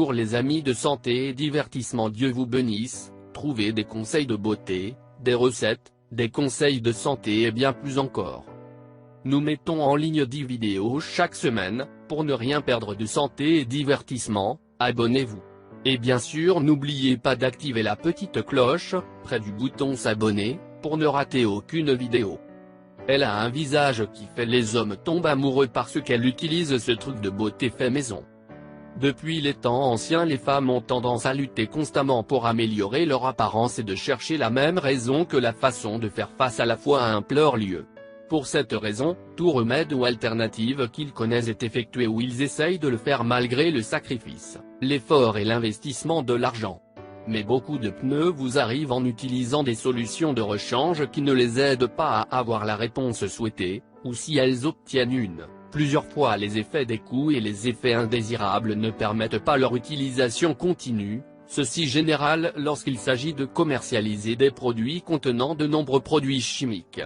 Bonjour les amis de santé et divertissement, Dieu vous bénisse. Trouvez des conseils de beauté, des recettes, des conseils de santé et bien plus encore. Nous mettons en ligne 10 vidéos chaque semaine, pour ne rien perdre de santé et divertissement, abonnez-vous. Et bien sûr n'oubliez pas d'activer la petite cloche, près du bouton s'abonner, pour ne rater aucune vidéo. Elle a un visage qui fait les hommes tombent amoureux parce qu'elle utilise ce truc de beauté fait maison. Depuis les temps anciens, les femmes ont tendance à lutter constamment pour améliorer leur apparence et de chercher la même raison que la façon de faire face à la fois à un pleur lieu. Pour cette raison, tout remède ou alternative qu'ils connaissent est effectué ou ils essayent de le faire malgré le sacrifice, l'effort et l'investissement de l'argent. Mais beaucoup de pneus vous arrivent en utilisant des solutions de rechange qui ne les aident pas à avoir la réponse souhaitée, ou si elles obtiennent plusieurs fois les effets des coups et les effets indésirables ne permettent pas leur utilisation continue, ceci général lorsqu'il s'agit de commercialiser des produits contenant de nombreux produits chimiques.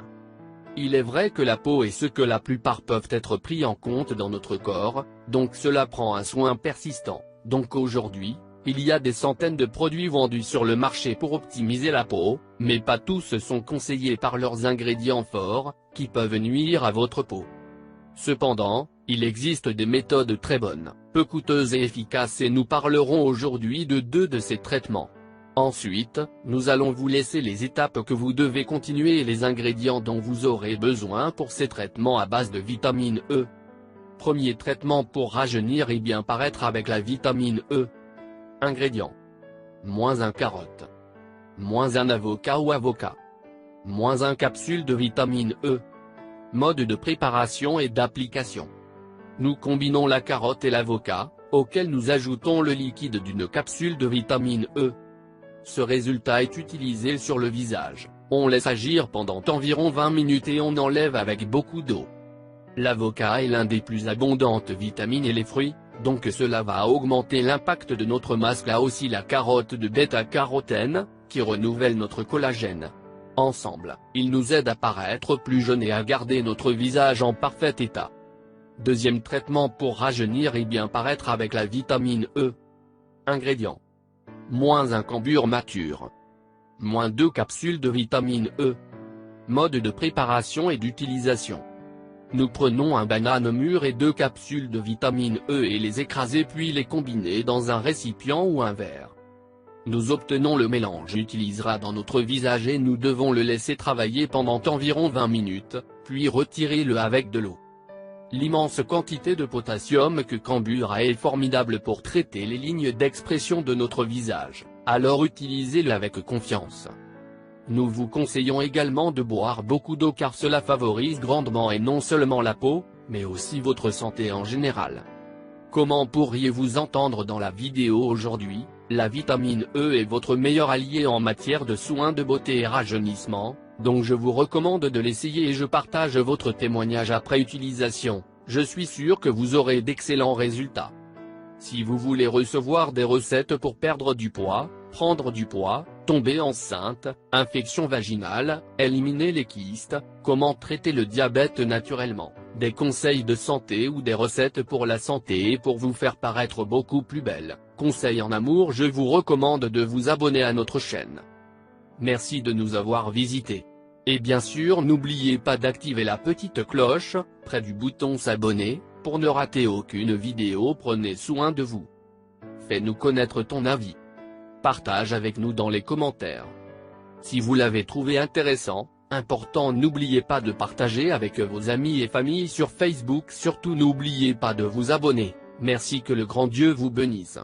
Il est vrai que la peau est ce que la plupart peuvent être pris en compte dans notre corps, donc cela prend un soin persistant. Donc aujourd'hui, il y a des centaines de produits vendus sur le marché pour optimiser la peau, mais pas tous sont conseillés par leurs ingrédients forts, qui peuvent nuire à votre peau. Cependant, il existe des méthodes très bonnes, peu coûteuses et efficaces et nous parlerons aujourd'hui de 2 de ces traitements. Ensuite, nous allons vous laisser les étapes que vous devez continuer et les ingrédients dont vous aurez besoin pour ces traitements à base de vitamine E. Premier traitement pour rajeunir et bien paraître avec la vitamine E. Ingrédients. -1 carotte. -1 avocat ou avocat. -1 capsule de vitamine E. Mode de préparation et d'application. Nous combinons la carotte et l'avocat, auquel nous ajoutons le liquide d'une capsule de vitamine E. Ce résultat est utilisé sur le visage, on laisse agir pendant environ 20 minutes et on enlève avec beaucoup d'eau. L'avocat est l'un des plus abondantes vitamines et les fruits, donc cela va augmenter l'impact de notre masque. Là aussi la carotte de bêta-carotène, qui renouvelle notre collagène. Ensemble, ils nous aident à paraître plus jeunes et à garder notre visage en parfait état. Deuxième traitement pour rajeunir et bien paraître avec la vitamine E. Ingrédients. -1 cambure mature. -2 capsules de vitamine E. Mode de préparation et d'utilisation. Nous prenons un banane mûr et 2 capsules de vitamine E et les écraser puis les combiner dans un récipient ou un verre. Nous obtenons le mélange utilisera dans notre visage et nous devons le laisser travailler pendant environ 20 minutes, puis retirez-le avec de l'eau. L'immense quantité de potassium que cambure a est formidable pour traiter les lignes d'expression de notre visage, alors utilisez-le avec confiance. Nous vous conseillons également de boire beaucoup d'eau car cela favorise grandement et non seulement la peau, mais aussi votre santé en général. Comment pourriez-vous entendre dans la vidéo aujourd'hui, la vitamine E est votre meilleur allié en matière de soins de beauté et rajeunissement, donc je vous recommande de l'essayer et je partage votre témoignage après utilisation, je suis sûr que vous aurez d'excellents résultats. Si vous voulez recevoir des recettes pour perdre du poids, prendre du poids, tomber enceinte, infection vaginale, éliminer les kystes, comment traiter le diabète naturellement, des conseils de santé ou des recettes pour la santé et pour vous faire paraître beaucoup plus belle, conseils en amour, je vous recommande de vous abonner à notre chaîne. Merci de nous avoir visités. Et bien sûr n'oubliez pas d'activer la petite cloche, près du bouton s'abonner, pour ne rater aucune vidéo. Prenez soin de vous. Fais-nous connaître ton avis. Partage avec nous dans les commentaires. Si vous l'avez trouvé intéressant, important, n'oubliez pas de partager avec vos amis et familles sur Facebook. Surtout n'oubliez pas de vous abonner. Merci, que le grand Dieu vous bénisse.